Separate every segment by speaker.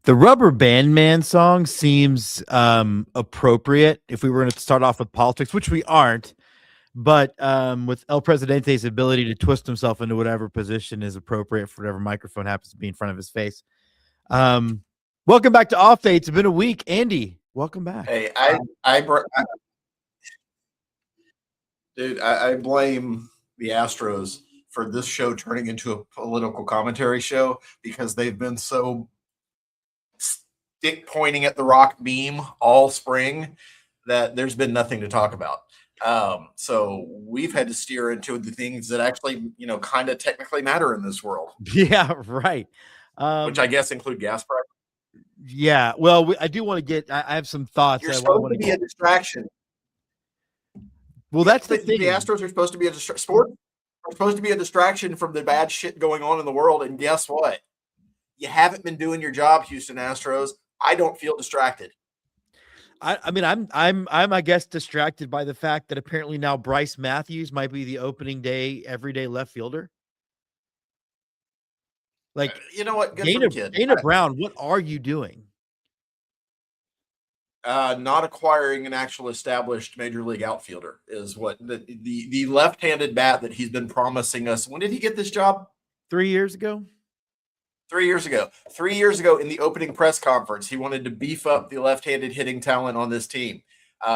Speaker 1: The Rubber Band Man song seems appropriate if we were going to start off with politics, which we aren't. But with El Presidente's ability to twist himself into whatever position is appropriate for whatever microphone happens to be in front of his face. Welcome back to Off Day. It's been a week. Andy, welcome back.
Speaker 2: Hey, dude, I blame the Astros for this show turning into a political commentary show because they've been so stick pointing at the rock beam all spring that there's been nothing to talk about. So we've had to steer into the things that actually, kind of technically matter in this world.
Speaker 1: Yeah, right.
Speaker 2: Which I guess include gas prices.
Speaker 1: Yeah, well, I do want to get. I have some thoughts.
Speaker 2: You're supposed to be a distraction.
Speaker 1: Well, that's the thing.
Speaker 2: The Astros are supposed to be sports are supposed to be a distraction from the bad shit going on in the world. And guess what? You haven't been doing your job, Houston Astros. I don't feel distracted.
Speaker 1: I mean, I guess distracted by the fact that apparently now Bryce Matthews might be the opening day everyday left fielder. Like,
Speaker 2: you know what?
Speaker 1: Dana Brown, what are you doing?
Speaker 2: Not acquiring an actual established major league outfielder is what the left-handed bat that he's been promising us. When did he get this job?
Speaker 1: 3 years ago.
Speaker 2: 3 years ago. 3 years ago in the opening press conference, he wanted to beef up the left-handed hitting talent on this team.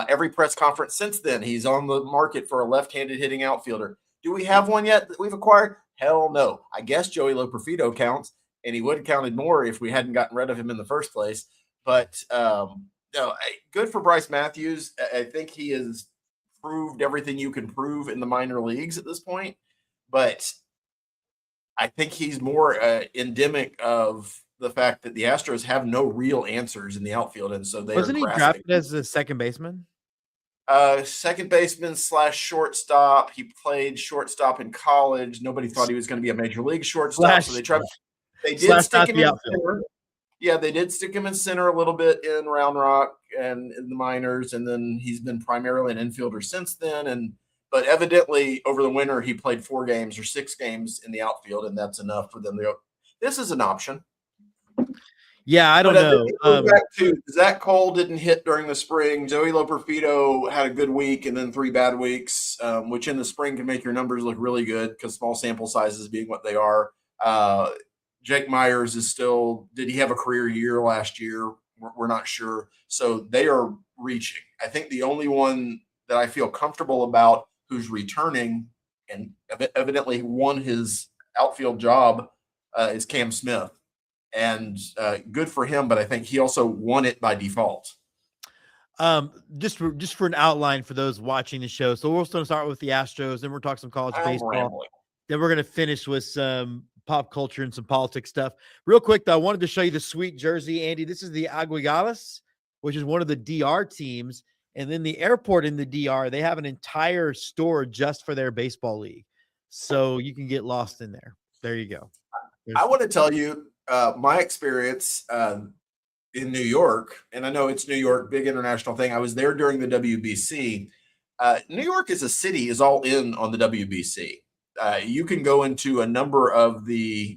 Speaker 2: Every press conference since then, he's on the market for a left-handed hitting outfielder. Do we have one yet that we've acquired? Hell no. I guess Joey Loperfido counts, and he would have counted more if we hadn't gotten rid of him in the first place. But no, good for Bryce Matthews. I think he has proved everything you can prove in the minor leagues at this point. But I think he's more endemic of the fact that the Astros have no real answers in the outfield, and so
Speaker 1: wasn't he drafted as a second baseman?
Speaker 2: Second baseman / shortstop. He played shortstop in college. Nobody thought he was going to be a major league shortstop, so they tried. They did stick him in center. Yeah, they did stick him in center a little bit in Round Rock and in the minors, and then he's been primarily an infielder since then. But evidently, over the winter, he played 4 games or 6 games in the outfield, and that's enough for them to go, this is an option.
Speaker 1: Yeah, I don't know.
Speaker 2: Back to Zach Cole didn't hit during the spring. Joey Loperfido had a good week and then 3 bad weeks, which in the spring can make your numbers look really good because small sample sizes being what they are. Jake Myers is still – did he have a career year last year? We're not sure. So they are reaching. I think the only one that I feel comfortable about who's returning and evidently won his outfield job is Cam Smith. And good for him, but I think he also won it by default.
Speaker 1: Just for an outline for those watching the show. So we're going to start with the Astros, then we're talking some college baseball.
Speaker 2: Rambling.
Speaker 1: Then we're going to finish with some pop culture and some politics stuff. Real quick, though, I wanted to show you the sweet jersey, Andy. This is the Aguilalas, which is one of the DR teams. And then the airport in the DR, they have an entire store just for their baseball league. So you can get lost in there. There you go.
Speaker 2: I want to tell you my experience in New York, and I know it's New York, big international thing. I was there during the WBC. New York as a city is all in on the WBC. You can go into a number of the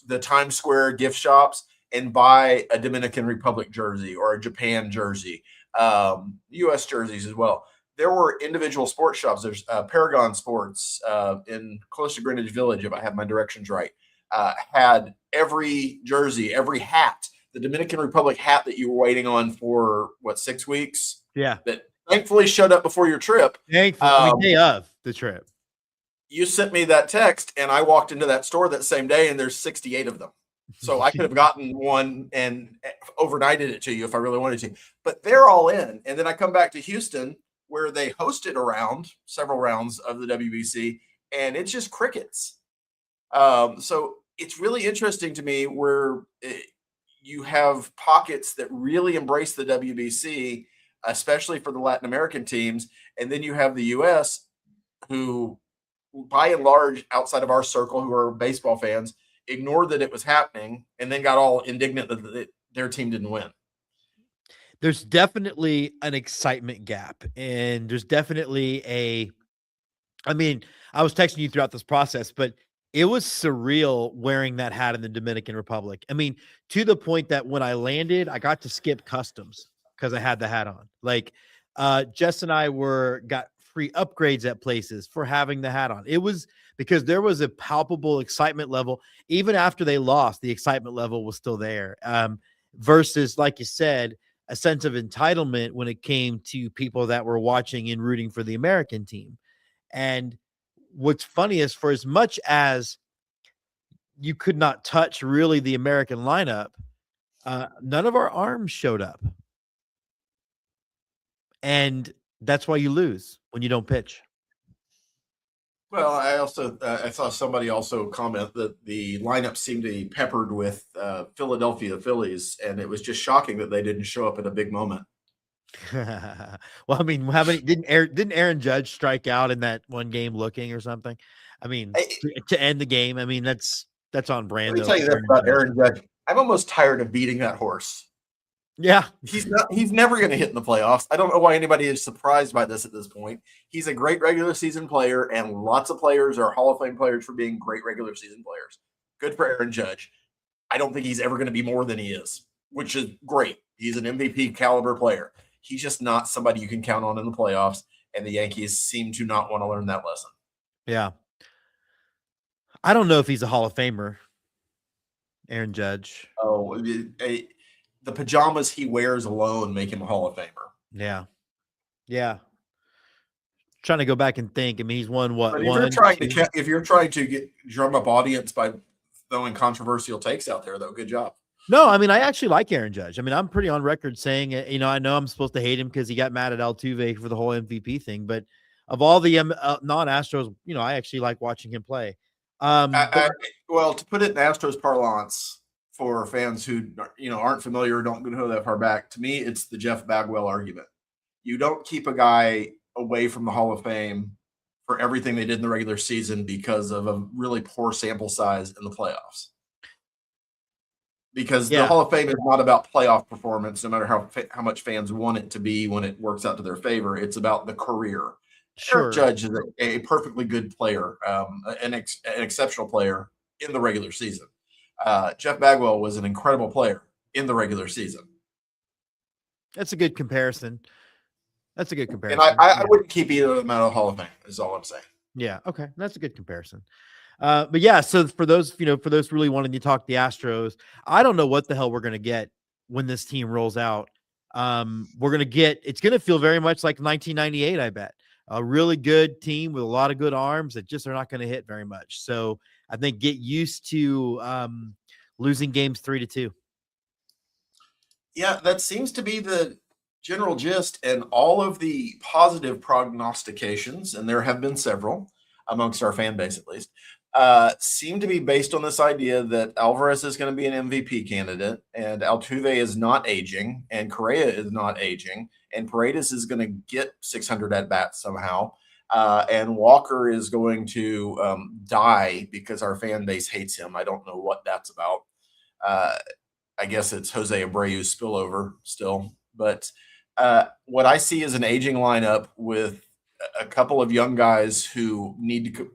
Speaker 2: the Times Square gift shops and buy a Dominican Republic jersey or a Japan jersey, U.S. jerseys as well. There were individual sports shops. There's Paragon Sports in close to Greenwich Village, if I have my directions right, had every jersey, every hat, the Dominican Republic hat that you were waiting on for, 6 weeks?
Speaker 1: Yeah.
Speaker 2: That thankfully showed up before your trip.
Speaker 1: Thankfully, the day of the trip.
Speaker 2: You sent me that text, and I walked into that store that same day, and there's 68 of them. So I could have gotten one and overnighted it to you if I really wanted to. But they're all in. And then I come back to Houston, where they hosted several rounds of the WBC, and it's just crickets. So it's really interesting to me where you have pockets that really embrace the WBC, especially for the Latin American teams. And then you have the U.S. who, by and large, outside of our circle, who are baseball fans, ignored that it was happening and then got all indignant that their team didn't win.
Speaker 1: There's definitely an excitement gap, and there's definitely I was texting you throughout this process, but It was surreal wearing that hat in the Dominican Republic. I mean, to the point that when I landed, I got to skip customs because I had the hat on. Like, Jess and I got free upgrades at places for having the hat on. It was because there was a palpable excitement level. Even after they lost, the excitement level was still there. Versus, like you said, a sense of entitlement when it came to people that were watching and rooting for the American team. And what's funny is, for as much as you could not touch really the American lineup, none of our arms showed up. And that's why you lose when you don't pitch.
Speaker 2: Well, I saw somebody also comment that the lineup seemed to be peppered with Philadelphia Phillies, and it was just shocking that they didn't show up at a big moment.
Speaker 1: Well, I mean, how many didn't Aaron Judge strike out in that one game looking or something? I mean, to end the game. I mean, that's on
Speaker 2: Let
Speaker 1: brand
Speaker 2: me
Speaker 1: though.
Speaker 2: tell you this about Aaron Judge. I'm almost tired of beating that horse.
Speaker 1: Yeah.
Speaker 2: He's never going to hit in the playoffs. I don't know why anybody is surprised by this at this point. He's a great regular season player, and lots of players are Hall of Fame players for being great regular season players. Good for Aaron Judge. I don't think he's ever going to be more than he is, which is great. He's an MVP caliber player. He's just not somebody you can count on in the playoffs, and the Yankees seem to not want to learn that lesson.
Speaker 1: Yeah. I don't know if he's a Hall of Famer, Aaron Judge.
Speaker 2: Oh, the pajamas he wears alone make him a Hall of Famer.
Speaker 1: Yeah. Yeah. Trying to go back and think. I mean, he's won what?
Speaker 2: But if you're trying to drum up audience by throwing controversial takes out there, though, good job.
Speaker 1: No, I mean, I actually like Aaron Judge. I mean, I'm pretty on record saying, I know I'm supposed to hate him because he got mad at Altuve for the whole MVP thing, but of all the non-Astros, I actually like watching him play.
Speaker 2: Well, to put it in Astros parlance for fans who aren't familiar or don't go that far back, to me, it's the Jeff Bagwell argument. You don't keep a guy away from the Hall of Fame for everything they did in the regular season because of a really poor sample size in the playoffs. Because the Hall of Fame is not about playoff performance, no matter how much fans want it to be when it works out to their favor. It's about the career.
Speaker 1: Sure.
Speaker 2: Eric Judge is a perfectly good player, an exceptional player in the regular season. Jeff Bagwell was an incredible player in the regular season.
Speaker 1: That's a good comparison. And
Speaker 2: I wouldn't keep either of them out of the Hall of Fame, is all I'm saying.
Speaker 1: Yeah, okay. That's a good comparison. But yeah, so for those really wanting to talk the Astros, I don't know what the hell we're going to get when this team rolls out. It's going to feel very much like 1998, I bet. A really good team with a lot of good arms that just are not going to hit very much. So I think get used to losing games 3-2.
Speaker 2: Yeah, that seems to be the general gist, and all of the positive prognostications, and there have been several amongst our fan base at least, seem to be based on this idea that Alvarez is going to be an MVP candidate, and Altuve is not aging, and Correa is not aging, and Paredes is going to get 600 at bats somehow, and Walker is going to die because our fan base hates him. I don't know what that's about. I guess it's Jose Abreu's spillover still, but what I see is an aging lineup with a couple of young guys who need to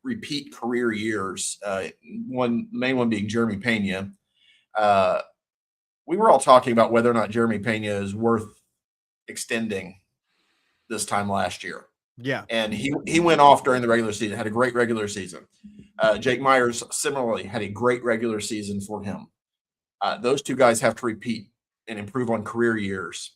Speaker 2: repeat career years. The main one being Jeremy Pena. We were all talking about whether or not Jeremy Pena is worth extending this time last year.
Speaker 1: Yeah.
Speaker 2: And he went off during the regular season, had a great regular season. Jake Myers similarly had a great regular season for him. Those two guys have to repeat and improve on career years.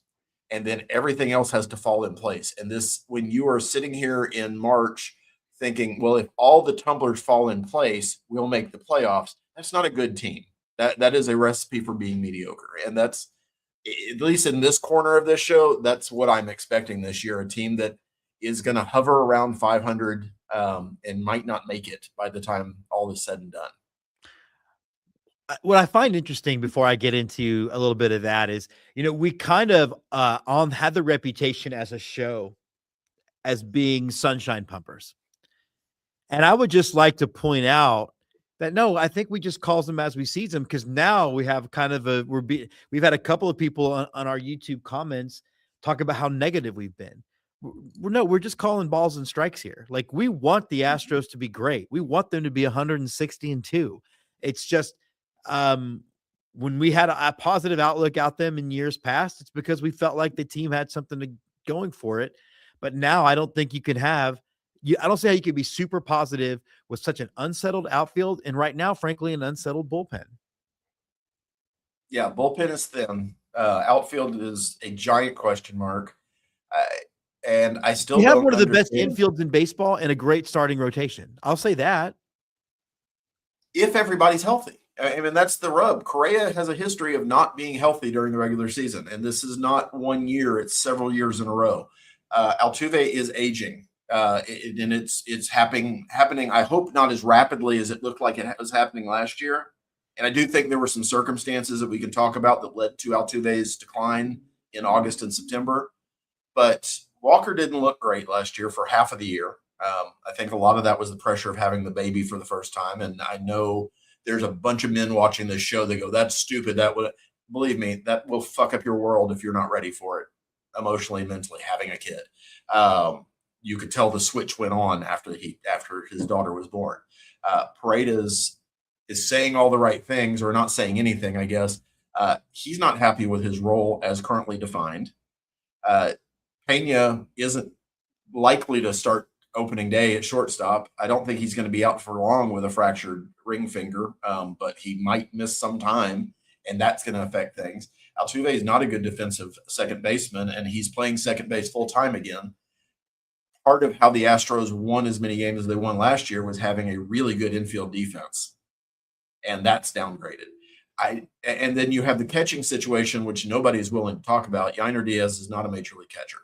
Speaker 2: And then everything else has to fall in place. And when you are sitting here in March thinking, well, if all the tumblers fall in place, we'll make the playoffs. That's not a good team. That is a recipe for being mediocre. And that's, at least in this corner of this show, that's what I'm expecting this year. A team that is going to hover around 500 and might not make it by the time all is said and done.
Speaker 1: What I find interesting before I get into a little bit of that is, we kind of had the reputation as a show as being sunshine pumpers. And I would just like to point out that, no, I think we just call them as we see them, because now we have kind of we've had a couple of people on our YouTube comments talk about how negative we've been. we're just calling balls and strikes here. Like, we want the Astros to be great. We want them to be 160-2. It's just when we had a positive outlook out them in years past, it's because we felt like the team had something going for it. But now I don't think you can have I don't see how you could be super positive with such an unsettled outfield, and right now, frankly, an unsettled bullpen.
Speaker 2: Yeah, bullpen is thin. Outfield is a giant question mark. And I still
Speaker 1: We have
Speaker 2: don't
Speaker 1: one of the best
Speaker 2: understand
Speaker 1: infields in baseball and a great starting rotation. I'll say that.
Speaker 2: if everybody's healthy. I mean, that's the rub. Correa has a history of not being healthy during the regular season, and this is not 1 year; it's several years in a row. Altuve is aging, and it's happening. I hope not as rapidly as it looked like it was happening last year. And I do think there were some circumstances that we can talk about that led to Altuve's decline in August and September. But Walker didn't look great last year for half of the year. I think a lot of that was the pressure of having the baby for the first time. And I know there's a bunch of men watching this show that go, "That's stupid. That would," believe me, that will fuck up your world if you're not ready for it emotionally, mentally, having a kid. You could tell the switch went on after his daughter was born. Paredes is saying all the right things, or not saying anything, I guess. He's not happy with his role as currently defined. Pena isn't likely to start opening day at shortstop. I don't think he's going to be out for long with a fractured ring finger, but he might miss some time, and that's going to affect things. Altuve is not a good defensive second baseman, and he's playing second base full time again. Part of how the Astros won as many games as they won last year was having a really good infield defense, and that's downgraded. And then you have the catching situation, which nobody is willing to talk about. Yainer Diaz is not a major league catcher.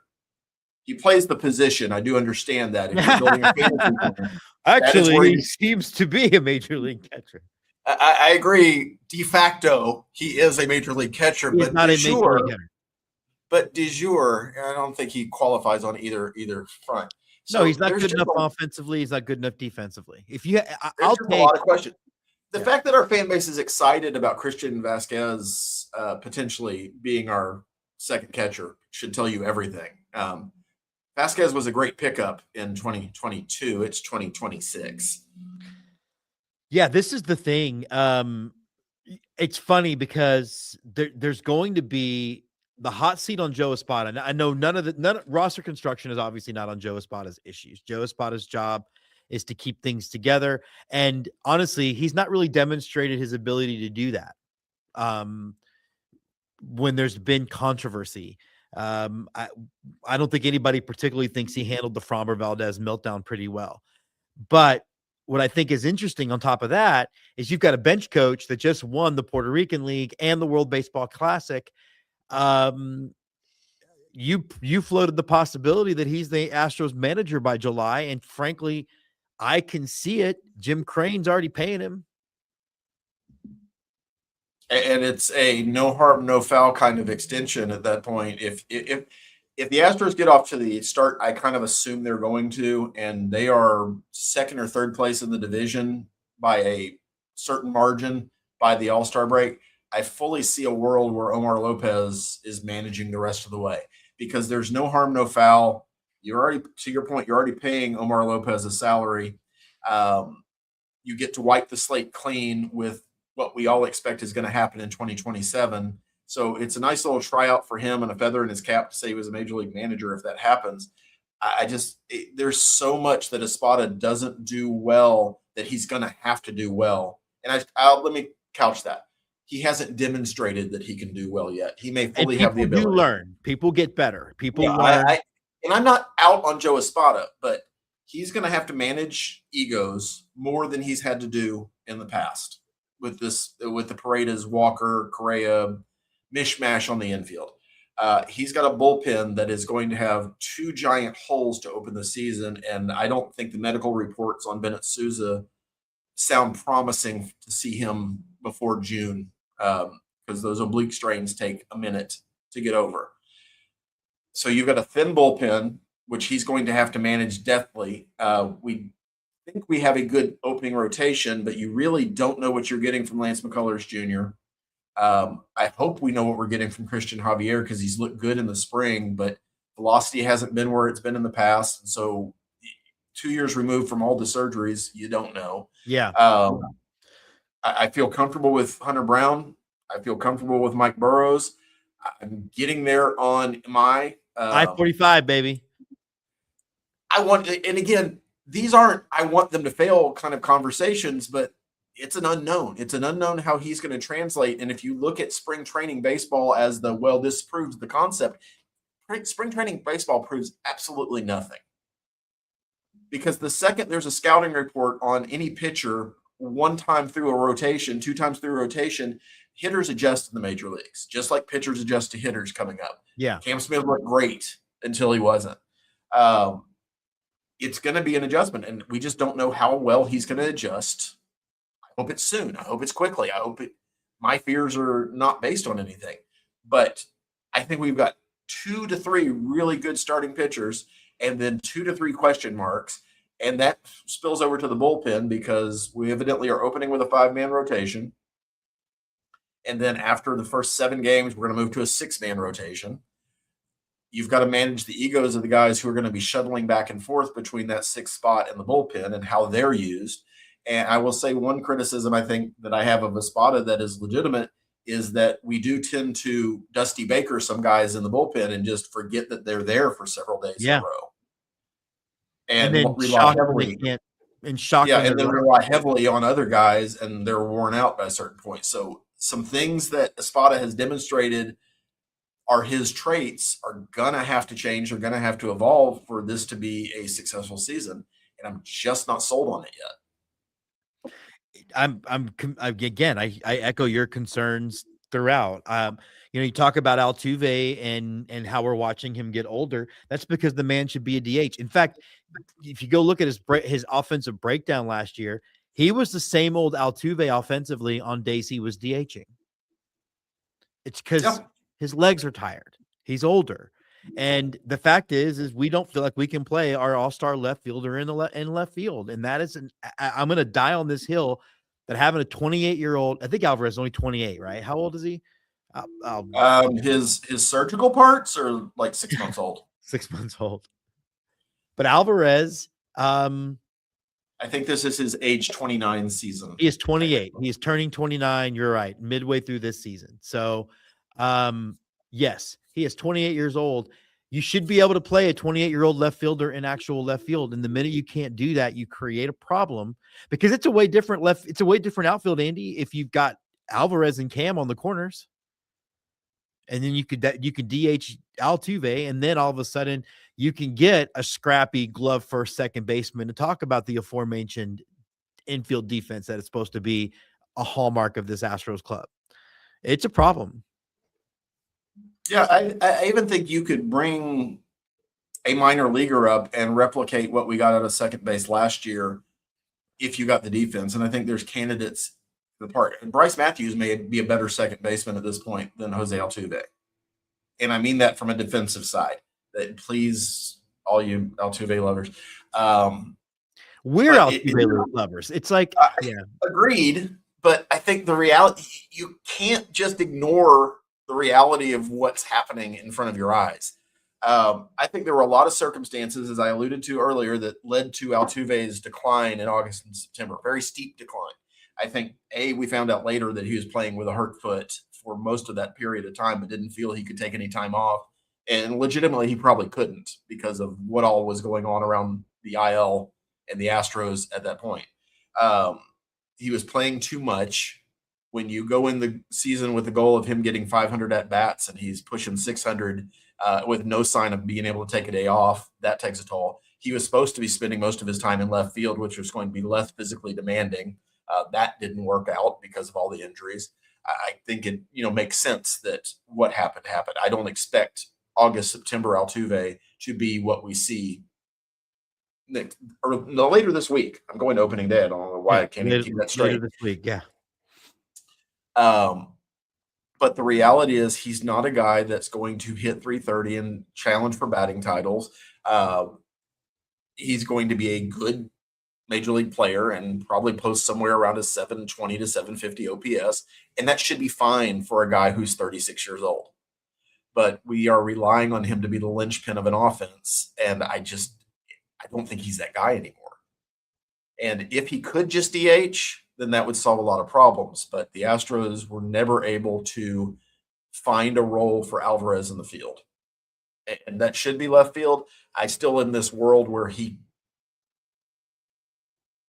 Speaker 2: He plays the position. I do understand that. If you're building a fantasy team,
Speaker 1: actually, he seems to be a major league catcher.
Speaker 2: I agree. De facto, he is a major league catcher,
Speaker 1: He's
Speaker 2: but
Speaker 1: not a major league catcher.
Speaker 2: But de jure, I don't think he qualifies on either front.
Speaker 1: So no, he's not good enough offensively. He's not good enough defensively. If you,
Speaker 2: I'll take a lot of questions. The fact that our fan base is excited about Christian Vasquez potentially being our second catcher should tell you everything. Vasquez was a great pickup in 2022. It's 2026.
Speaker 1: Yeah, this is the thing. It's funny because there's going to be the hot seat on Joe Espada. I know none of roster construction is obviously not on Joe Espada's issues. Joe Espada's job is to keep things together. And honestly, he's not really demonstrated his ability to do that. When there's been controversy, I don't think anybody particularly thinks he handled the Framber Valdez meltdown pretty well. But what I think is interesting on top of that is you've got a bench coach that just won the Puerto Rican League and the World Baseball Classic. You floated the possibility that he's the Astros manager by July, and frankly, I can see it. Jim Crane's already paying him.
Speaker 2: And it's a no harm, no foul kind of extension at that point. If the Astros get off to the start, I kind of assume they're going to, and they are second or third place in the division by a certain margin by the All-Star break, I fully see a world where Omar Lopez is managing the rest of the way, because there's no harm, no foul. You're already, to your point, you're already paying Omar Lopez a salary. You get to wipe the slate clean with what we all expect is going to happen in 2027. So it's a nice little tryout for him and a feather in his cap to say he was a major league manager if that happens. There's so much that Espada doesn't do well that he's going to have to do well. And let me couch that. He hasn't demonstrated that he can do well yet. He may fully have the ability.
Speaker 1: People learn. People get better. People learn.
Speaker 2: And I'm not out on Joe Espada, but he's going to have to manage egos more than he's had to do in the past with the Paredes, Walker, Correa mishmash on the infield. He's got a bullpen that is going to have two giant holes to open the season, and I don't think the medical reports on Bennett Sousa sound promising to see him before June, because those oblique strains take a minute to get over. So you've got a thin bullpen, which he's going to have to manage deftly. We think we have a good opening rotation, but you really don't know what you're getting from Lance McCullers Jr. I hope we know what we're getting from Christian Javier, because he's looked good in the spring, but velocity hasn't been where it's been in the past. And so 2 years removed from all the surgeries, you don't know.
Speaker 1: Yeah.
Speaker 2: I feel comfortable with Hunter Brown. I feel comfortable with Mike Burrows. I'm getting there on my
Speaker 1: I-45, baby.
Speaker 2: I want, and again, these aren't I want them to fail kind of conversations, but it's an unknown. It's an unknown how he's going to translate. And if you look at spring training baseball as this proves the concept, spring training baseball proves absolutely nothing. Because the second there's a scouting report on any pitcher, one time through a rotation, two times through a rotation, hitters adjust in the major leagues, just like pitchers adjust to hitters coming up.
Speaker 1: Yeah.
Speaker 2: Cam Smith looked great until he wasn't. It's going to be an adjustment, and we just don't know how well he's going to adjust. I hope it's soon. I hope it's quickly. My fears are not based on anything, but I think we've got 2 to 3 really good starting pitchers and then 2 to 3 question marks. And that spills over to the bullpen because we evidently are opening with a 5-man rotation. And then after the first 7 games, we're going to move to a 6-man rotation. You've got to manage the egos of the guys who are going to be shuttling back and forth between that 6th spot and the bullpen and how they're used. And I will say one criticism I think that I have of Espada that is legitimate is that we do tend to Dusty Baker some guys in the bullpen and just forget that they're there for several days in a row. And
Speaker 1: then
Speaker 2: rely heavily rely heavily on other guys, and they're worn out by a certain point. So some things that Espada has demonstrated are his traits are going to have to change. They're going to have to evolve for this to be a successful season. And I'm just not sold on it yet.
Speaker 1: Again, I echo your concerns throughout. You talk about Altuve and how we're watching him get older. That's because the man should be a DH. In fact, if you go look at his offensive breakdown last year, he was the same old Altuve offensively on days he was DHing. It's because his legs are tired. He's older. And the fact is we don't feel like we can play our all-star left fielder in left field. And that is I'm going to die on this hill that having a 28-year-old, I think Alvarez is only 28, right? How old is he?
Speaker 2: His surgical parts are like 6 months old.
Speaker 1: 6 months old. But Alvarez,
Speaker 2: I think this is his age 29 season.
Speaker 1: He is 28. He is turning 29. You're right. Midway through this season. So, yes, he is 28 years old. You should be able to play a 28-year-old left fielder in actual left field. And the minute you can't do that, you create a problem because it's a way different outfield, Andy, if you've got Alvarez and Cam on the corners. And then you could DH Altuve, and then all of a sudden you can get a scrappy glove first second baseman to talk about the aforementioned infield defense that is supposed to be a hallmark of this Astros club. It's a problem.
Speaker 2: Yeah, I even think you could bring a minor leaguer up and replicate what we got out of second base last year if you got the defense. And I think there's candidates the part. And Bryce Matthews may be a better second baseman at this point than Jose Altuve. And I mean that from a defensive side. That please, all you Altuve lovers.
Speaker 1: We're Altuve lovers. It's like,
Speaker 2: agreed. But I think the reality, you can't just ignore the reality of what's happening in front of your eyes. I think there were a lot of circumstances, as I alluded to earlier, that led to Altuve's decline in August and September. Very steep decline. I think, we found out later that he was playing with a hurt foot for most of that period of time, but didn't feel he could take any time off. And legitimately, he probably couldn't because of what all was going on around the IL and the Astros at that point. He was playing too much. When you go in the season with the goal of him getting 500 at-bats and he's pushing 600 with no sign of being able to take a day off, that takes a toll. He was supposed to be spending most of his time in left field, which was going to be less physically demanding. That didn't work out because of all the injuries. I think it makes sense that what happened. I don't expect August, September Altuve to be what we see later this week. I'm going to opening day. I don't know why I can't even keep that straight.
Speaker 1: Later this week, yeah.
Speaker 2: But the reality is he's not a guy that's going to hit 330 and challenge for batting titles. He's going to be a good major league player and probably post somewhere around a 720 to 750 OPS. And that should be fine for a guy who's 36 years old. but we are relying on him to be the linchpin of an offense. And I don't think he's that guy anymore. And if he could just DH, then that would solve a lot of problems. But the Astros were never able to find a role for Alvarez in the field. And that should be left field. I still in this world where he,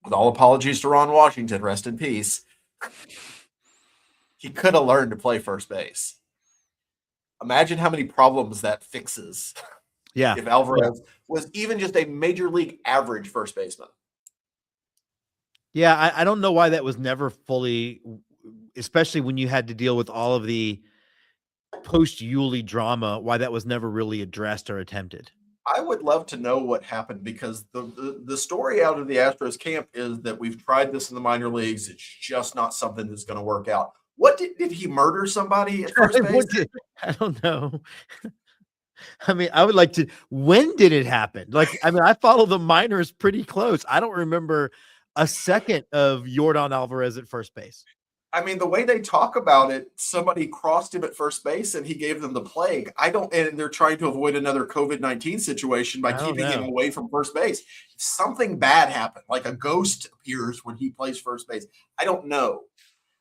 Speaker 2: with all apologies to Ron Washington, rest in peace, he could have learned to play first base. Imagine how many problems that fixes.
Speaker 1: Yeah.
Speaker 2: If Alvarez was even just a major league average first baseman.
Speaker 1: Yeah, I don't know why that was never fully, especially when you had to deal with all of the post-Yuli drama, why that was never really addressed or attempted.
Speaker 2: I would love to know what happened because the story out of the Astros camp is that we've tried this in the minor leagues. It's just not something that's going to work out. What did he murder somebody at first base?
Speaker 1: I don't know. I mean, I would like to. When did it happen? Like, I mean, I follow the minors pretty close. I don't remember a second of Yordan Alvarez at first base.
Speaker 2: I mean, the way they talk about it, somebody crossed him at first base and he gave them the plague. And they're trying to avoid another COVID-19 situation by keeping him away from first base. Something bad happened, like a ghost appears when he plays first base. I don't know.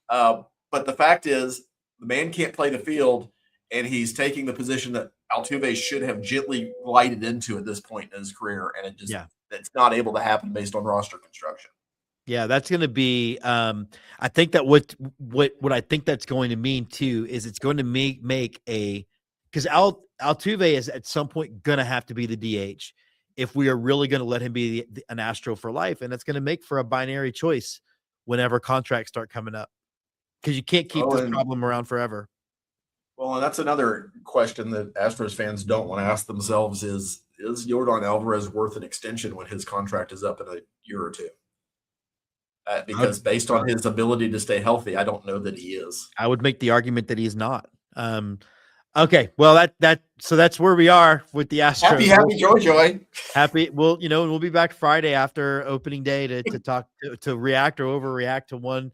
Speaker 2: But the fact is, the man can't play the field, and he's taking the position that Altuve should have gently glided into at this point in his career, and it's not able to happen based on roster construction.
Speaker 1: Yeah, that's going to be. I think that what I think that's going to mean too is it's going to make a, because Altuve is at some point going to have to be the DH if we are really going to let him be an Astro for life, and it's going to make for a binary choice whenever contracts start coming up, because you can't keep this problem around forever.
Speaker 2: Well, and that's another question that Astros fans don't want to ask themselves: is Yordan Alvarez worth an extension when his contract is up in a year or two? Because based on his ability to stay healthy, I don't know that he is.
Speaker 1: I would make the argument that he's not. Okay, well so that's where we are with the Astros.
Speaker 2: Happy joy.
Speaker 1: Happy. Well, we'll be back Friday after opening day to talk to react or overreact to one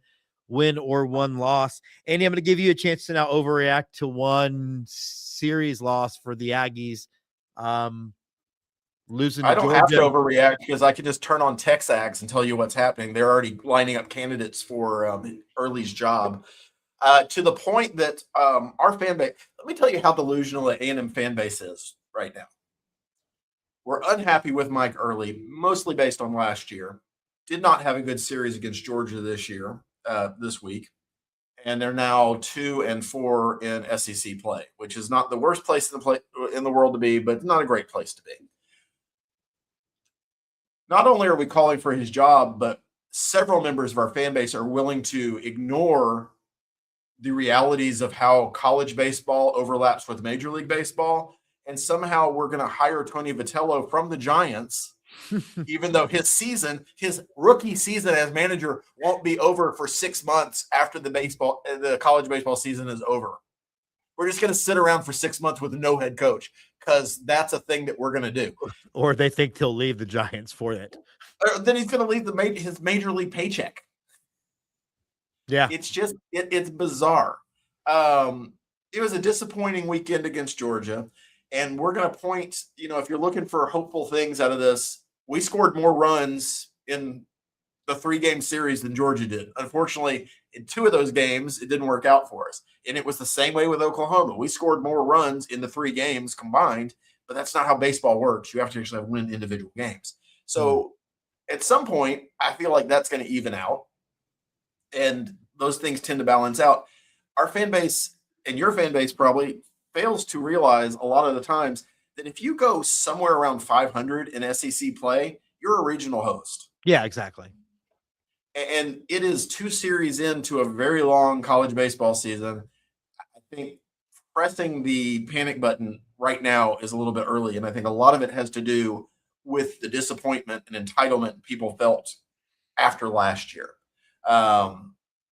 Speaker 1: win or one loss. Andy, I'm going to give you a chance to now overreact to one series loss for the Aggies. Losing to
Speaker 2: I don't
Speaker 1: Georgia.
Speaker 2: have to overreact because I can just turn on Texags and tell you what's happening. They're already lining up candidates for Early's job, to the point that our fan base. Let me tell you how delusional the A&M fan base is right now. We're unhappy with Mike Early, mostly based on last year. Did not have a good series against Georgia this week, and they're now 2-4 in SEC play, which is not the worst place in the world to be, but not a great place to be. Not only are we calling for his job, but several members of our fan base are willing to ignore the realities of how college baseball overlaps with Major League Baseball. And somehow we're going to hire Tony Vitello from the Giants, even though his rookie season as manager won't be over for 6 months after the college baseball season is over. We're just going to sit around for 6 months with no head coach because that's a thing that we're going to do.
Speaker 1: Or they think he'll leave the Giants for it.
Speaker 2: Then he's going to leave his major league paycheck.
Speaker 1: Yeah.
Speaker 2: It's just, it's bizarre. It was a disappointing weekend against Georgia. And we're going to point, if you're looking for hopeful things out of this, we scored more runs in the 3-game series than Georgia did. Unfortunately, in 2 of those games, it didn't work out for us. And it was the same way with Oklahoma. We scored more runs in the 3 games combined, but that's not how baseball works. You have to actually win individual games. So at some point, I feel like that's going to even out. And those things tend to balance out. Our fan base and your fan base probably fails to realize a lot of the times that if you go somewhere around 500 in SEC play, you're a regional host.
Speaker 1: Yeah, exactly.
Speaker 2: And it is 2 series into a very long college baseball season. I think pressing the panic button right now is a little bit early. And I think a lot of it has to do with the disappointment and entitlement people felt after last year,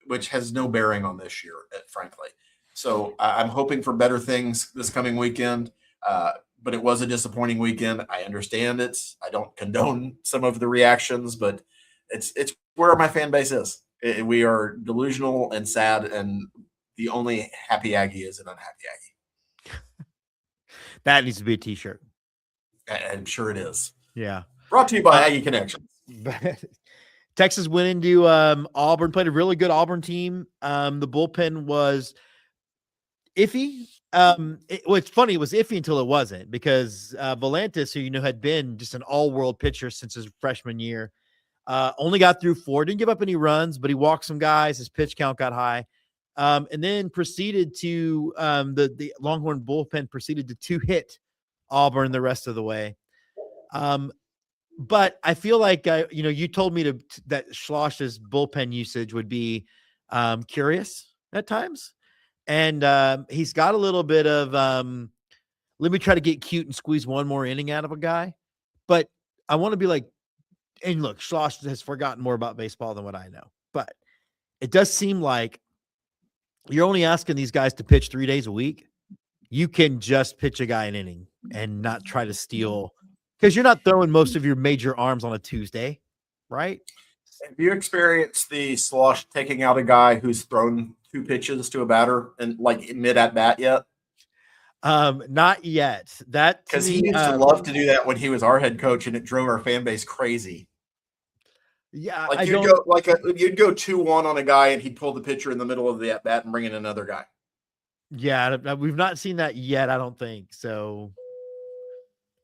Speaker 2: which has no bearing on this year, frankly. So I'm hoping for better things this coming weekend. But it was a disappointing weekend. I understand it. I don't condone some of the reactions, but it's where my fan base is. We are delusional and sad, and the only happy Aggie is an unhappy Aggie.
Speaker 1: That needs to be a t-shirt.
Speaker 2: I'm sure it is.
Speaker 1: Yeah.
Speaker 2: Brought to you by Aggie Connections.
Speaker 1: Texas went into Auburn, played a really good Auburn team. The bullpen was iffy. It's funny, it was iffy until it wasn't, because Volantis, who had been just an all-world pitcher since his freshman year, only got through 4, didn't give up any runs, but he walked some guys. His pitch count got high, and then proceeded to the Longhorn bullpen proceeded to 2-hit Auburn the rest of the way. But I feel like you told me that Schloss's bullpen usage would be curious at times. And he's got a little bit of let me try to get cute and squeeze one more inning out of a guy. But I want to be like, and look, Schloss has forgotten more about baseball than what I know. But it does seem like you're only asking these guys to pitch 3 days a week. You can just pitch a guy an inning and not try to steal, because you're not throwing most of your major arms on a Tuesday, right?
Speaker 2: Have you experienced the Slosh taking out a guy who's thrown 2 pitches to a batter and like mid at bat yet?
Speaker 1: Not yet. That,
Speaker 2: because he used to love to do that when he was our head coach, and it drove our fan base crazy.
Speaker 1: Yeah,
Speaker 2: like you'd go 2-1 on a guy, and he'd pull the pitcher in the middle of the at bat and bring in another guy.
Speaker 1: Yeah, we've not seen that yet, I don't think so.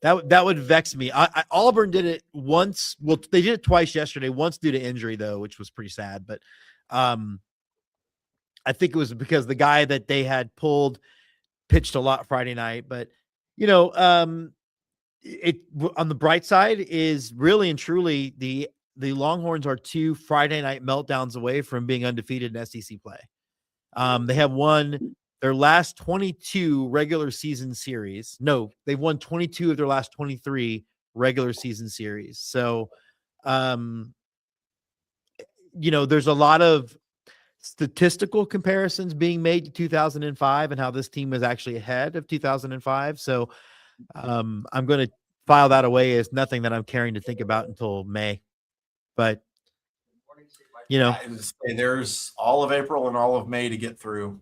Speaker 1: That would vex me. Auburn did it once. Well, they did it twice yesterday. Once due to injury, though, which was pretty sad. But I think it was because the guy that they had pulled pitched a lot Friday night. But it on the bright side is really and truly the Longhorns are 2 Friday night meltdowns away from being undefeated in SEC play. They have won their last 22 regular season series. No, they've won 22 of their last 23 regular season series. So, there's a lot of statistical comparisons being made to 2005 and how this team is actually ahead of 2005. So, I'm going to file that away as nothing that I'm caring to think about until May. But,
Speaker 2: there's all of April and all of May to get through.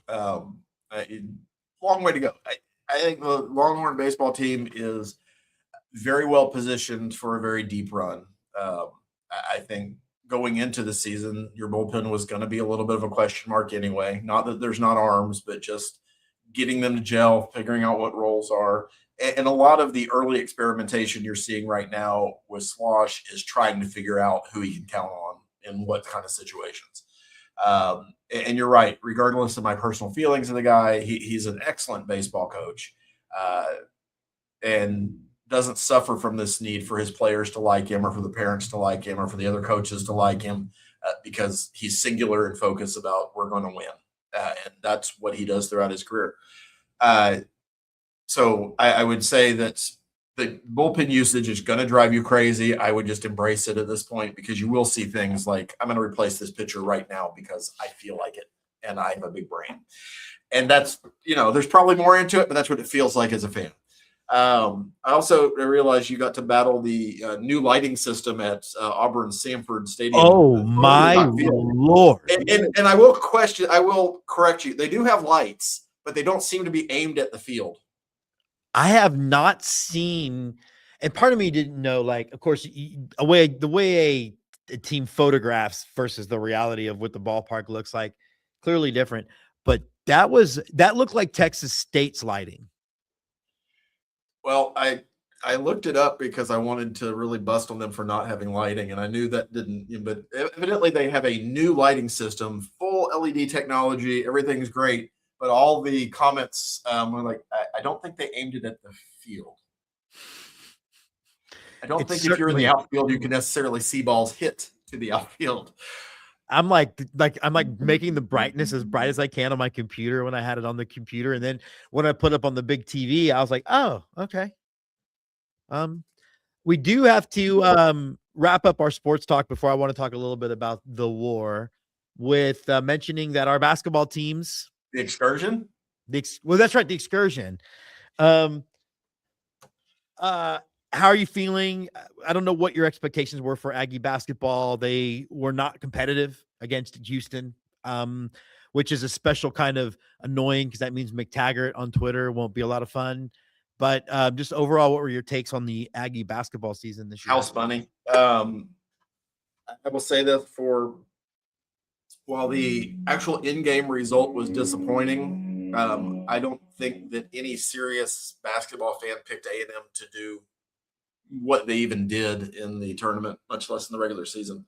Speaker 2: Long way to go. I think the Longhorn baseball team is very well positioned for a very deep run. I think going into the season, your bullpen was going to be a little bit of a question mark anyway. Not that there's not arms, but just getting them to gel, figuring out what roles are. And a lot of the early experimentation you're seeing right now with Slosh is trying to figure out who he can count on in what kind of situations. And you're right, regardless of my personal feelings of the guy, he's an excellent baseball coach, and doesn't suffer from this need for his players to like him, or for the parents to like him, or for the other coaches to like him, because he's singular and focused about we're going to win. And that's what he does throughout his career. So I would say that the bullpen usage is going to drive you crazy. I would just embrace it at this point, because you will see things like, I'm going to replace this pitcher right now because I feel like it and I have a big brain. And that's, there's probably more into it, but that's what it feels like as a fan. I also realized you got to battle the new lighting system at Auburn Sanford Stadium.
Speaker 1: Oh my Lord.
Speaker 2: And I will correct you. They do have lights, but they don't seem to be aimed at the field.
Speaker 1: I have not seen, and part of me didn't know, like, of course, the way a team photographs versus the reality of what the ballpark looks like, clearly different. But that looked like Texas State's lighting.
Speaker 2: Well, I looked it up because I wanted to really bust on them for not having lighting, and I knew that didn't. But evidently, they have a new lighting system, full LED technology. Everything's great. But all the comments were like, I don't think they aimed it at the field. I don't think if you're in the outfield, you can necessarily see balls hit to the outfield.
Speaker 1: I'm like making the brightness as bright as I can on my computer when I had it on the computer. And then when I put up on the big TV, I was like, oh, okay. We do have to wrap up our sports talk before I want to talk a little bit about the war with mentioning that our basketball teams,
Speaker 2: the excursion.
Speaker 1: Well, that's right. The excursion. How are you feeling? I don't know what your expectations were for Aggie basketball. They were not competitive against Houston, which is a special kind of annoying, because that means McTaggart on Twitter won't be a lot of fun. But just overall, what were your takes on the Aggie basketball season this year?
Speaker 2: House money. I will say that while the actual in-game result was disappointing, I don't think that any serious basketball fan picked A&M to do what they even did in the tournament, much less in the regular season.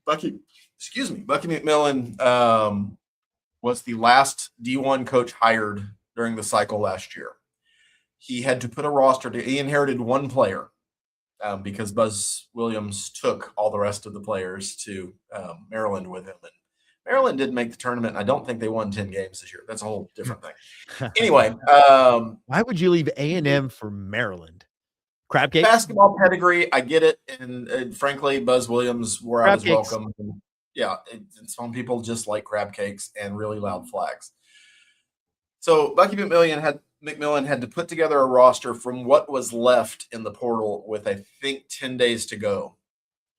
Speaker 2: Bucky McMillan was the last D1 coach hired during the cycle last year. He had to put a roster together. He inherited one player because Buzz Williams took all the rest of the players to Maryland with him. And Maryland didn't make the tournament. I don't think they won 10 games this year. That's a whole different thing. Anyway.
Speaker 1: Why would you leave A&M for Maryland? Crab cakes?
Speaker 2: Basketball pedigree, I get it. And frankly, Buzz Williams wore out his welcome. Yeah, some people just like crab cakes and really loud flags. So Bucky McMillan had to put together a roster from what was left in the portal with, I think, 10 days to go,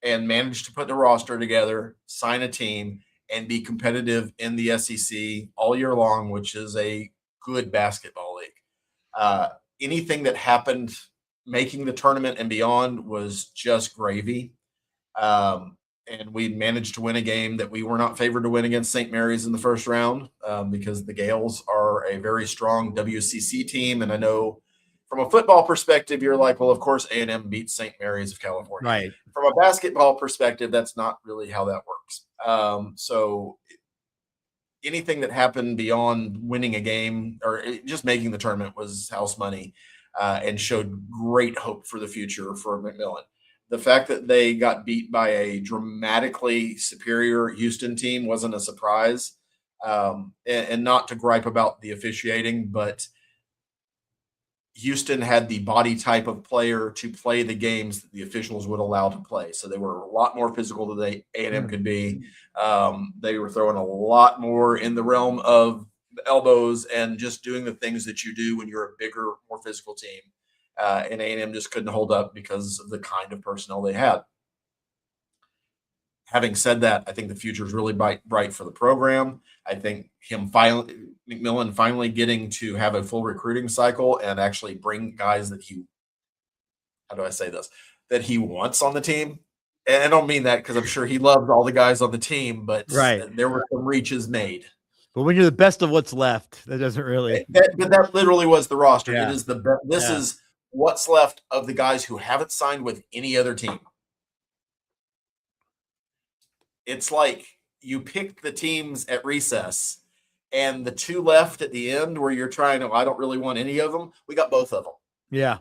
Speaker 2: and managed to put the roster together, sign a team, and be competitive in the SEC all year long, which is a good basketball league. Anything that happened making the tournament and beyond was just gravy. And we managed to win a game that we were not favored to win against St. Mary's in the first round because the Gales are a very strong WCC team. And I know from a football perspective, you're like, well, of course, A&M beats St. Mary's of California.
Speaker 1: Right.
Speaker 2: From a basketball perspective, that's not really how that works. So anything that happened beyond winning a game or just making the tournament was house money and showed great hope for the future for McMillan. The fact that they got beat by a dramatically superior Houston team wasn't a surprise. And not to gripe about the officiating, but Houston had the body type of player to play the games that the officials would allow to play. So they were a lot more physical than A&M could be. They were throwing a lot more in the realm of the elbows and just doing the things that you do when you're a bigger, more physical team. And A&M just couldn't hold up because of the kind of personnel they had. Having said that, I think the future is really bright for the program. I think McMillan finally getting to have a full recruiting cycle and actually bring guys that he wants on the team. And I don't mean that because I'm sure he loved all the guys on the team, but there were some reaches made.
Speaker 1: But when you're the best of what's left, that doesn't really.
Speaker 2: But that literally was the roster.
Speaker 1: Yeah.
Speaker 2: It is the best. This is what's left of the guys who haven't signed with any other team. It's like you picked the teams at recess, and the two left at the end where you're trying to, I don't really want any of them. We got both of them.
Speaker 1: Yeah.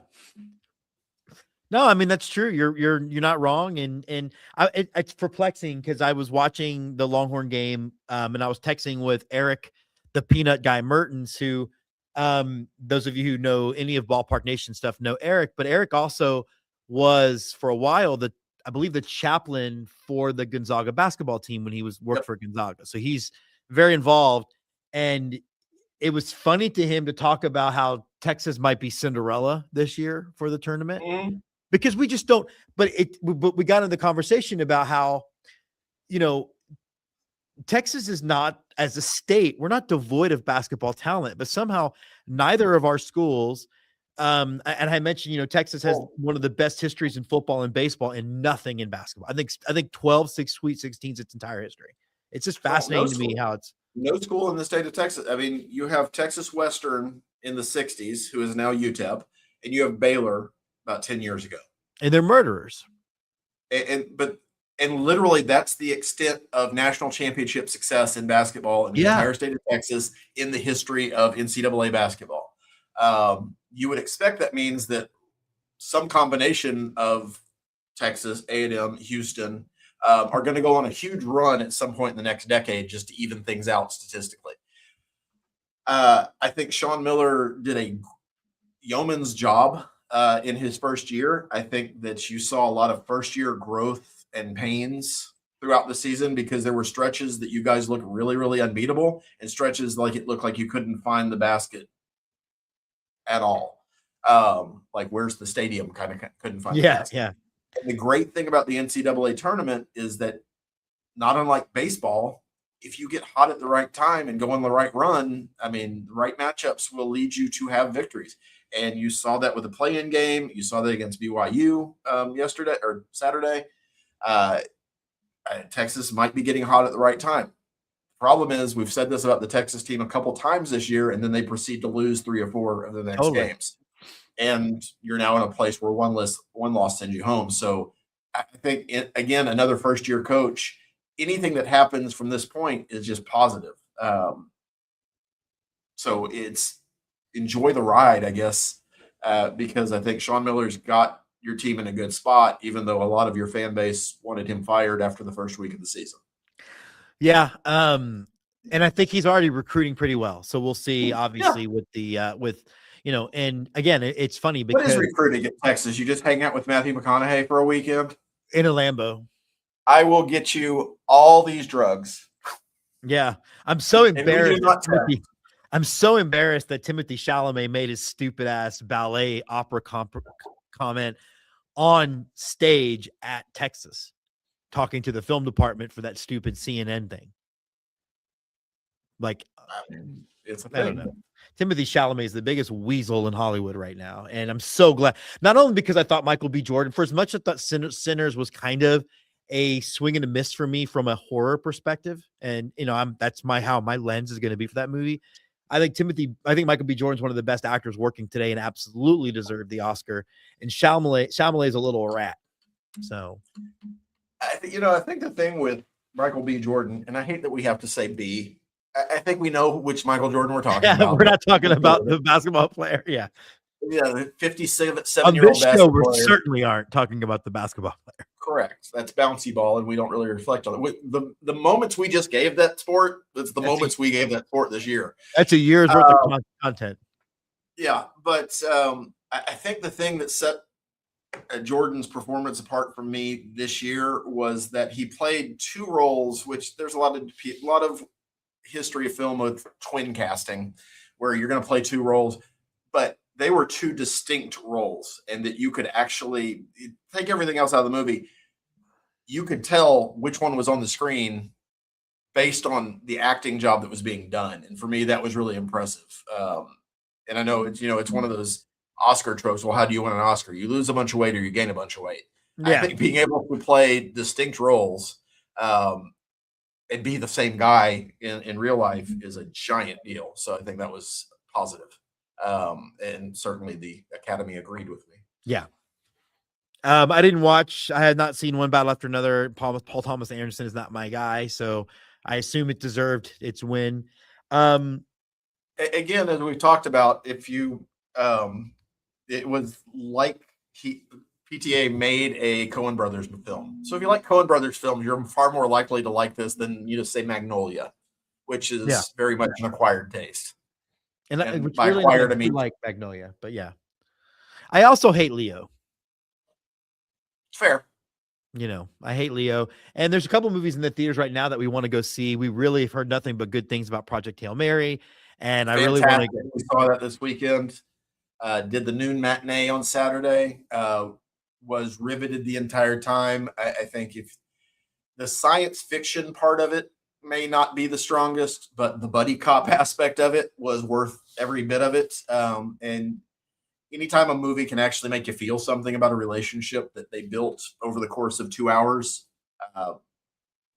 Speaker 1: No, I mean, that's true. You're not wrong. And it's perplexing because I was watching the Longhorn game and I was texting with Eric, the peanut guy Mertens, who those of you who know any of Ballpark Nation stuff know Eric, but Eric also was for a while I believe the chaplain for the Gonzaga basketball team when he worked for Gonzaga. So he's very involved. And it was funny to him to talk about how Texas might be Cinderella this year for the tournament because we just don't, but we got into the conversation about how, Texas is not, as a state, we're not devoid of basketball talent, but somehow neither of our schools, and I mentioned, Texas has one of the best histories in football and baseball and nothing in basketball. I think 12 Sweet 16s its entire history. It's just fascinating to me how it's
Speaker 2: no school in the state of Texas. I mean, you have Texas Western in the 60s, who is now UTEP, and you have Baylor about 10 years ago.
Speaker 1: And they're murderers.
Speaker 2: And literally that's the extent of national championship success in basketball in the entire state of Texas in the history of NCAA basketball. You would expect that means that some combination of Texas, A&M, Houston are going to go on a huge run at some point in the next decade just to even things out statistically. I think Sean Miller did a yeoman's job in his first year. I think that you saw a lot of first-year growth and pains throughout the season because there were stretches that you guys looked really, really unbeatable and stretches like it looked like you couldn't find the basket at all. Like where's the stadium kind of couldn't find the basket.
Speaker 1: Yeah.
Speaker 2: And the great thing about the NCAA tournament is that not unlike baseball, if you get hot at the right time and go on the right run, I mean, the right matchups will lead you to have victories. And you saw that with the play-in game. You saw that against BYU yesterday or Saturday. Uh, Texas might be getting hot at the right time. Problem is, we've said this about the Texas team a couple times this year, and then they proceed to lose 3 or 4 of the next games. And you're now in a place where one loss sends you home. So I think, again, another first-year coach, anything that happens from this point is just positive. So it's enjoy the ride, I guess, because I think Sean Miller's got your team in a good spot, even though a lot of your fan base wanted him fired after the first week of the season.
Speaker 1: Yeah. And I think he's already recruiting pretty well. So we'll see, obviously, with the, and again, it's funny because.
Speaker 2: What is recruiting at Texas? You just hang out with Matthew McConaughey for a weekend?
Speaker 1: In a Lambo.
Speaker 2: I will get you all these drugs.
Speaker 1: Yeah. I'm so embarrassed. I'm so embarrassed that Timothée Chalamet made his stupid ass ballet opera comment on stage at Texas, talking to the film department for that stupid CNN thing. Like,
Speaker 2: it's a
Speaker 1: I don't know. Timothée Chalamet is the biggest weasel in Hollywood right now. And I'm so glad, not only because I thought Michael B. Jordan, for as much as I thought Sinners was kind of a swing and a miss for me from a horror perspective. And, that's how my lens is going to be for that movie. I think Michael B. Jordan's one of the best actors working today and absolutely deserved the Oscar. And Chalamet is a little rat. So,
Speaker 2: I think the thing with Michael B. Jordan, and I hate that we have to say B, I think we know which Michael Jordan we're talking about.
Speaker 1: We're not talking about the basketball player. Yeah.
Speaker 2: Yeah, the 57-year-old
Speaker 1: basketball player. We certainly aren't talking about the basketball player.
Speaker 2: Correct. That's bouncy ball, and we don't really reflect on it. The moments we just gave that sport, that's moments we gave that sport this year.
Speaker 1: That's a year's worth of content.
Speaker 2: Yeah, but I think the thing that set Jordan's performance apart from me this year was that he played 2 roles, which there's a lot of history of film with twin casting, where you're going to play 2 roles, but they were 2 distinct roles, and that you could actually take everything else out of the movie. You could tell which one was on the screen based on the acting job that was being done. And for me, that was really impressive. And I know it's one of those Oscar tropes. Well, how do you win an Oscar? You lose a bunch of weight or you gain a bunch of weight. Yeah. I think being able to play distinct roles and be the same guy in real life is a giant deal. So I think that was positive. And certainly the Academy agreed with me.
Speaker 1: Yeah. I had not seen One Battle After Another. Paul Thomas Anderson is not my guy, so I assume it deserved its win.
Speaker 2: Again, as we've talked about, if you, it was like PTA made a Coen Brothers film. So if you like Coen Brothers films, you're far more likely to like this than you just say Magnolia, which is very much an acquired taste.
Speaker 1: And by really acquired, I mean like Magnolia, but yeah. I also hate Leo.
Speaker 2: Fair.
Speaker 1: I hate Leo. And there's a couple movies in the theaters right now that we want to go see. We really have heard nothing but good things about Project Hail Mary. And I really want to.
Speaker 2: We saw that this weekend. Did the noon matinee on Saturday. Was riveted the entire time. I think if the science fiction part of it may not be the strongest, but the buddy cop aspect of it was worth every bit of it. And anytime a movie can actually make you feel something about a relationship that they built over the course of 2 hours,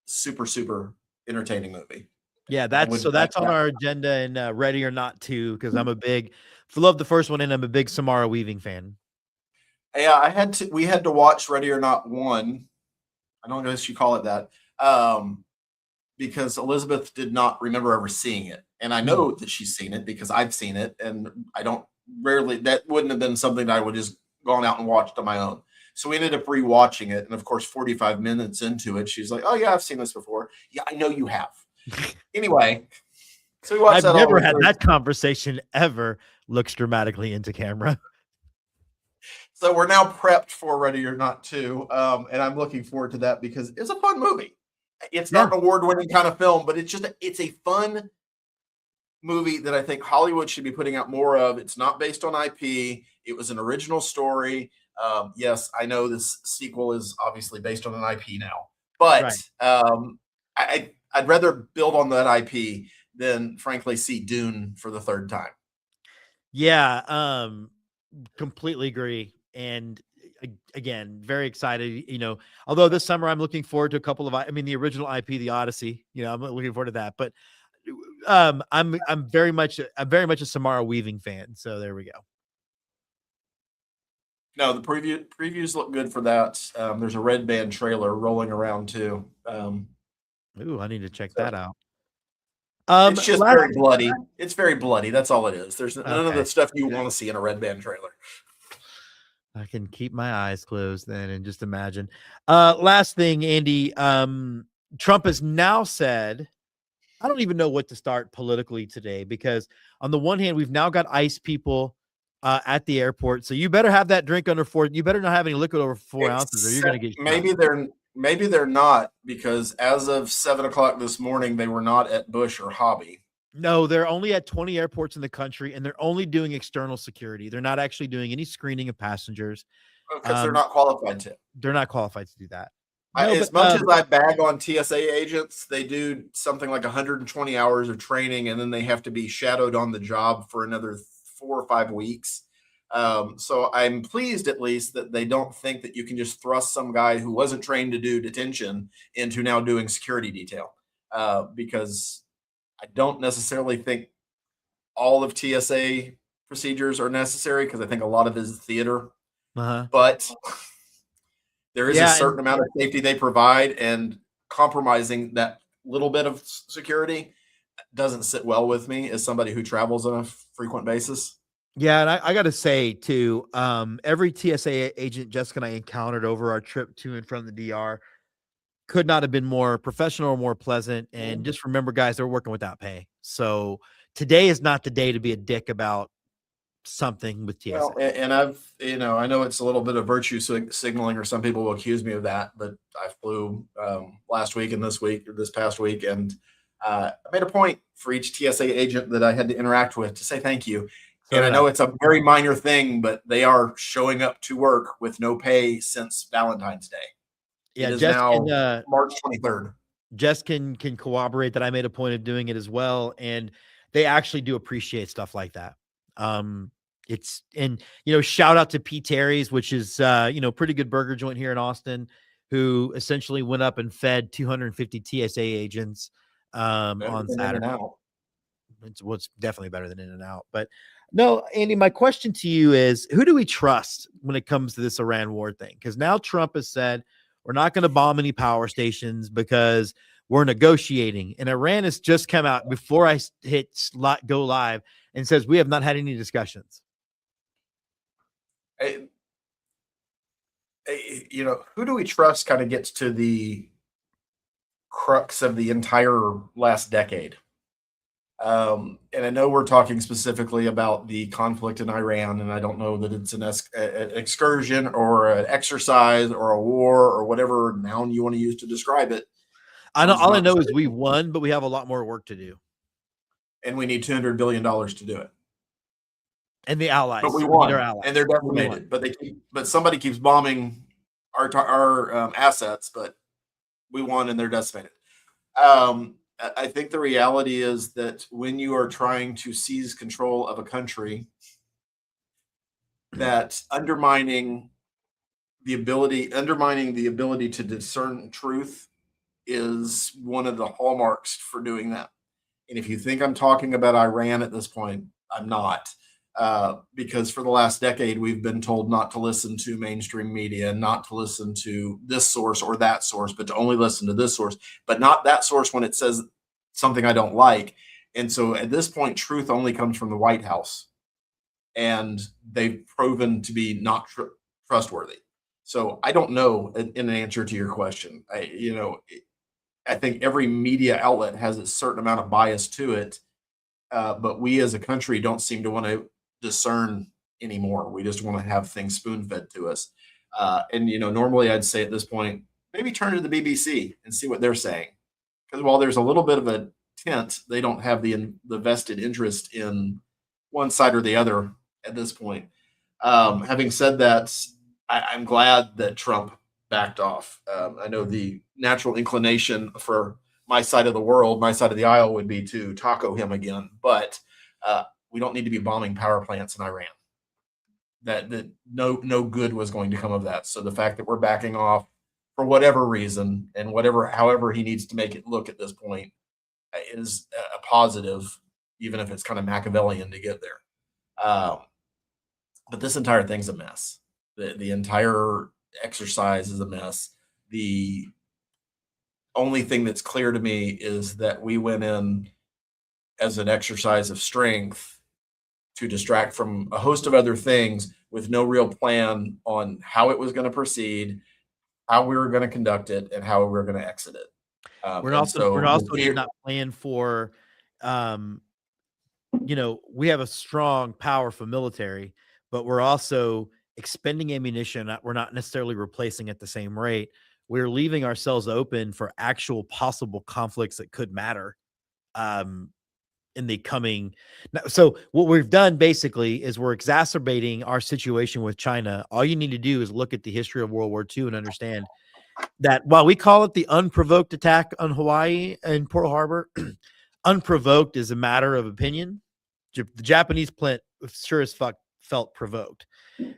Speaker 2: super, super entertaining movie.
Speaker 1: Yeah, that's on our agenda and Ready or Not 2, because love the first one, and I'm a big Samara Weaving fan.
Speaker 2: Yeah, we had to watch Ready or Not 1. I don't know if you call it that. Because Elizabeth did not remember ever seeing it. And I know that she's seen it because I've seen it, and that wouldn't have been something that I would just gone out and watched on my own. So we ended up rewatching it. And of course, 45 minutes into it, she's like, "Oh yeah, I've seen this before." Yeah, I know you have. Anyway, so we watched
Speaker 1: I've never had that conversation ever. Looks dramatically into camera.
Speaker 2: So we're now prepped for Ready or Not 2. And I'm looking forward to that because it's a fun movie. It's not an award-winning kind of film, but it's a fun movie that I think Hollywood should be putting out more of. It's not based on IP. It was an original story. Yes, I know this sequel is obviously based on an IP now, but I'd rather build on that IP than, frankly, see Dune for the 3rd time.
Speaker 1: Yeah. Completely agree. And again, very excited. Although this summer I'm looking forward to a couple of, the original IP, the Odyssey. I'm looking forward to that. But I'm very much a Samara Weaving fan. So there we go.
Speaker 2: No, the previews look good for that. There's a Red Band trailer rolling around too.
Speaker 1: Ooh, I need to check
Speaker 2: So
Speaker 1: that out.
Speaker 2: it's just very bloody. It's very bloody. That's all it is. There's none of the stuff you want to see in a Red Band trailer.
Speaker 1: I can keep my eyes closed then and just imagine. Last thing, Andy. Trump has now said, I don't even know what to start politically today, because on the one hand, we've now got ICE people at the airport. So you better have that drink under 4. You better not have any liquid over 4 ounces, or you're going to get shot.
Speaker 2: Maybe they're not, because as of 7:00 this morning, they were not at Bush or Hobby.
Speaker 1: No, they're only at 20 airports in the country, and they're only doing external security. They're not actually doing any screening of passengers.
Speaker 2: Because they're not qualified to.
Speaker 1: They're not qualified to do that.
Speaker 2: As much as I bag on TSA agents, they do something like 120 hours of training, and then they have to be shadowed on the job for another 4 or 5 weeks. So I'm pleased, at least, that they don't think that you can just thrust some guy who wasn't trained to do detention into now doing security detail. Because I don't necessarily think all of TSA procedures are necessary, because I think a lot of it is theater. But there is a certain amount of safety they provide, and compromising that little bit of security doesn't sit well with me as somebody who travels on a frequent basis.
Speaker 1: Yeah, and I got to say too, every TSA agent, Jessica and I encountered over our trip to and from the DR could not have been more professional or more pleasant. And just remember, guys, they're working without pay. So today is not the day to be a dick about something with TSA.
Speaker 2: Well, and I know it's a little bit of virtue signaling, or some people will accuse me of that, but I flew last week and this past week, and I made a point for each TSA agent that I had to interact with to say thank you. And I know it's a very minor thing, but they are showing up to work with no pay since Valentine's Day.
Speaker 1: Yeah,
Speaker 2: it is now March 23rd.
Speaker 1: Jess can corroborate that I made a point of doing it as well, and they actually do appreciate stuff like that. Shout out to P. Terry's, which is pretty good burger joint here in Austin, who essentially went up and fed 250 TSA agents on Saturday. It's definitely better than In-N-Out. But no, Andy, my question to you is, who do we trust when it comes to this Iran war thing? Because now Trump has said we're not going to bomb any power stations because we're negotiating. And Iran has just come out before I hit go live and says we have not had any discussions.
Speaker 2: Who do we trust kind of gets to the crux of the entire last decade. And I know we're talking specifically about the conflict in Iran, and I don't know that it's an excursion or an exercise or a war or whatever noun you want to use to describe it.
Speaker 1: All I know is we won, but we have a lot more work to do.
Speaker 2: And we need $200 billion to do it.
Speaker 1: And the allies.
Speaker 2: But we won, and they're decimated. But somebody keeps bombing our assets, but we won and they're decimated. I think the reality is that when you are trying to seize control of a country, that undermining the ability to discern truth is one of the hallmarks for doing that. And if you think I'm talking about Iran at this point, I'm not. Because for the last decade, we've been told not to listen to mainstream media, not to listen to this source or that source, but to only listen to this source, but not that source when it says something I don't like. And so at this point, truth only comes from the White House, and they've proven to be not trustworthy. So I don't know in an answer to your question. I think every media outlet has a certain amount of bias to it, but we as a country don't seem to want to discern anymore. We just want to have things spoon-fed to us. And normally I'd say at this point, maybe turn to the BBC and see what they're saying. Because while there's a little bit of a tint, they don't have the vested interest in one side or the other at this point. Having said that, I'm glad that Trump backed off. I know the natural inclination for my side of the world, my side of the aisle, would be to taco him again, but we don't need to be bombing power plants in Iran. that no good was going to come of that. So the fact that we're backing off for whatever reason and however he needs to make it look at this point is a positive, even if it's kind of Machiavellian to get there. Um, but this entire thing's a mess. The entire exercise is a mess. The only thing that's clear to me is that we went in as an exercise of strength to distract from a host of other things with no real plan on how it was going to proceed, how we were going to conduct it, and how we were going to exit it. And so
Speaker 1: We're
Speaker 2: the
Speaker 1: also did
Speaker 2: fear,
Speaker 1: not plan for, um, we have a strong, powerful military, but we're also expending ammunition. We're not necessarily replacing at the same rate. We're leaving ourselves open for actual possible conflicts that could matter. Um, in the coming. So what we've done basically is we're exacerbating our situation with China. All you need to do is look at the history of World War II and understand that while we call it the unprovoked attack on Hawaii and Pearl Harbor, unprovoked is a matter of opinion. The Japanese plant sure as fuck felt provoked.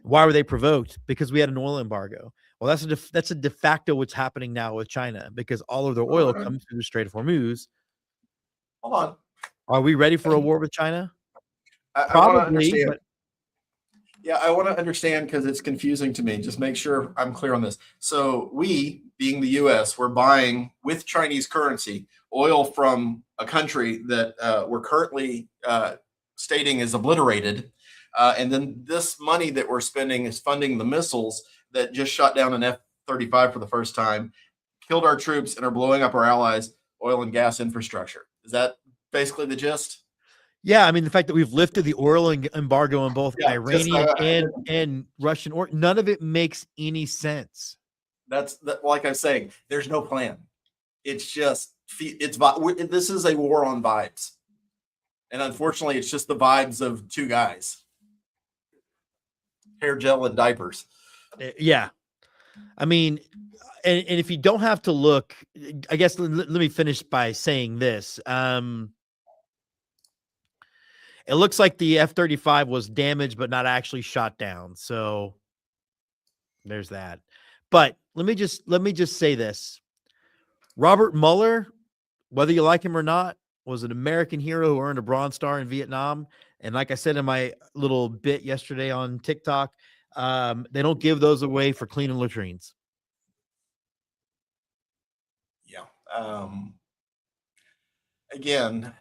Speaker 1: Why were they provoked? Because we had an oil embargo. Well, that's a de facto what's happening now with China because all of their oil comes through the Strait of Hormuz.
Speaker 2: hold on.
Speaker 1: Are we ready for a war with China?
Speaker 2: I want to
Speaker 1: Probably,
Speaker 2: understand.
Speaker 1: but
Speaker 2: Yeah, I want to understand because it's confusing to me. Just make sure I'm clear on this. So we, being the U.S., we're buying with Chinese currency oil from a country that we're currently stating is obliterated, and then this money that we're spending is funding the missiles that just shot down an F-35 for the first time, killed our troops, and are blowing up our allies' oil and gas infrastructure. Is that basically the gist?
Speaker 1: yeah, I mean the fact that we've lifted the oil embargo on both
Speaker 2: Yeah, just
Speaker 1: Iranian and Russian or none of it makes any sense.
Speaker 2: that's that, like I'm saying. There's no plan. It's just this is a war on vibes, and unfortunately, it's just the vibes of two guys, hair gel and diapers.
Speaker 1: Yeah, I mean, and if you don't have to look, I guess let me finish by saying this. It looks like the F-35 was damaged, but not actually shot down. So there's that. But let me just say this: Robert Mueller, whether you like him or not, was an American hero who earned a Bronze Star in Vietnam. And like I said in my little bit yesterday on TikTok, they don't give those away for cleaning latrines.
Speaker 2: Yeah. Again,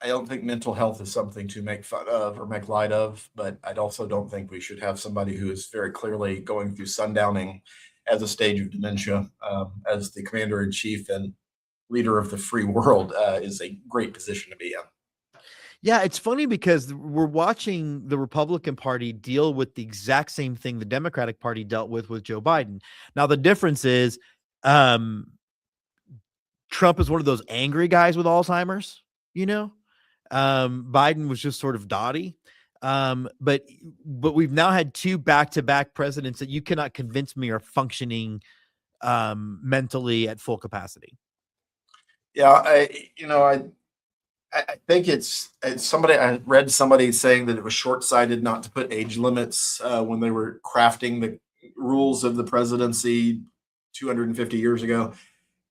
Speaker 2: I don't think mental health is something to make fun of or make light of, but I also don't think we should have somebody who is very clearly going through sundowning as a stage of dementia. As the commander in chief and leader of the free world is a great position to be in.
Speaker 1: Yeah, it's funny because we're watching the Republican Party deal with the exact same thing the Democratic Party dealt with Joe Biden. Now the difference is, um, Trump is one of those angry guys with Alzheimer's. You know, Biden was just sort of dotty. But we've now had two back-to-back presidents that you cannot convince me are functioning mentally at full capacity.
Speaker 2: Yeah, I think it's somebody. I read somebody saying that it was short sighted not to put age limits when they were crafting the rules of the presidency 250 years ago.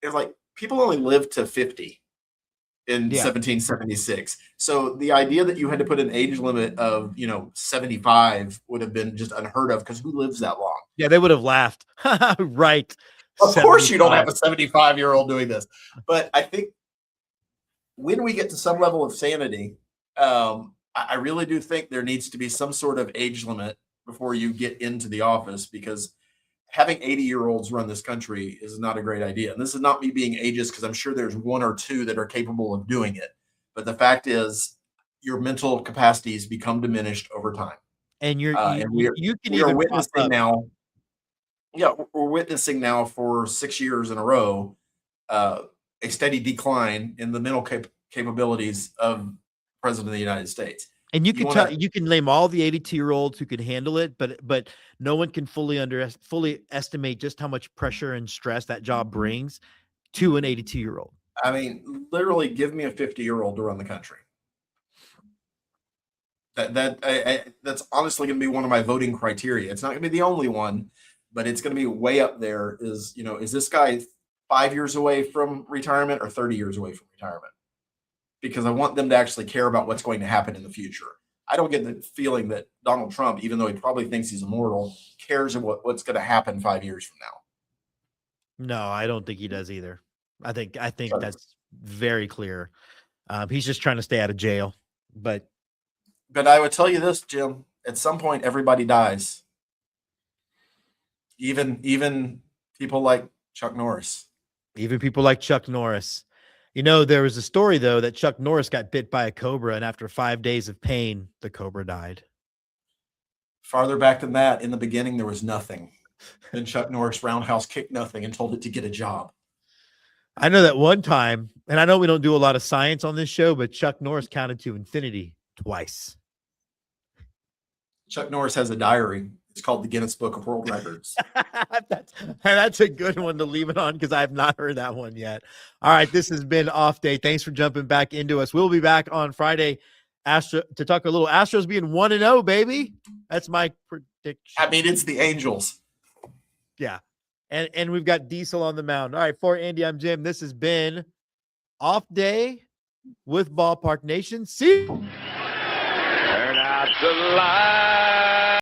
Speaker 2: It's like people only lived to 50 in
Speaker 1: Yeah.
Speaker 2: 1776. So the idea that you had to put an age limit of 75 would have been just unheard of because who lives that long?
Speaker 1: Yeah, they would have laughed. Right.
Speaker 2: Of course, you don't have
Speaker 1: 75.
Speaker 2: a 75-year-old doing this, but I think when we get to some level of sanity, I really do think there needs to be some sort of age limit before you get into the office because having 80-year-olds run this country is not a great idea. And this is not me being ageist because I'm sure there's one or two that are capable of doing it. But the fact is, your mental capacities become diminished over time.
Speaker 1: And
Speaker 2: And
Speaker 1: you can
Speaker 2: we are
Speaker 1: even pop
Speaker 2: witnessing
Speaker 1: up.
Speaker 2: now. Yeah, we're witnessing now for 6 years in a row uh, a steady decline in the mental capabilities of President of the United States.
Speaker 1: And you
Speaker 2: You
Speaker 1: can
Speaker 2: want to,
Speaker 1: you can name all the 82-year-olds who could handle it, but no one can fully estimate just how much pressure and stress that job brings to an 82-year-old.
Speaker 2: I mean, literally give me a 50-year-old to run the country. That's honestly going to be one of my voting criteria. It's not going to be the only one, but it's going to be way up there. Is this guy 5 years away from retirement or 30 years away from retirement? Because I want them to actually care about what's going to happen in the future. I don't get the feeling that Donald Trump, even though he probably thinks he's immortal, cares about what's going to happen 5 years from now.
Speaker 1: No, I don't think he does either. I think
Speaker 2: Sure.
Speaker 1: that's very clear. He's just trying to stay out of jail. But
Speaker 2: I would tell you this, Jim. At some point, everybody dies. Even people like Chuck Norris.
Speaker 1: Even people like Chuck Norris. There was a story, though, that Chuck Norris got bit by a cobra, and after 5 days of pain, the cobra died.
Speaker 2: Farther back than that, in the beginning, there was nothing. Then Chuck Norris roundhouse kicked nothing and told it to get a job.
Speaker 1: I know that one time, and I know we don't do a lot of science on this show, but Chuck Norris counted to infinity twice.
Speaker 2: Chuck Norris has a diary. It's called the Guinness Book of World Records.
Speaker 1: That's a good one to leave it on because I have not heard that one yet. All right, this has been Off Day. Thanks for jumping back into us. We'll be back on Friday to talk a little Astros being 1-0, baby. That's my prediction.
Speaker 2: I mean, it's the Angels.
Speaker 1: Yeah. And we've got Diesel on the mound. All right, for Andy, I'm Jim. This has been Off Day with Ballpark Nation. See you.
Speaker 3: Turn out the light.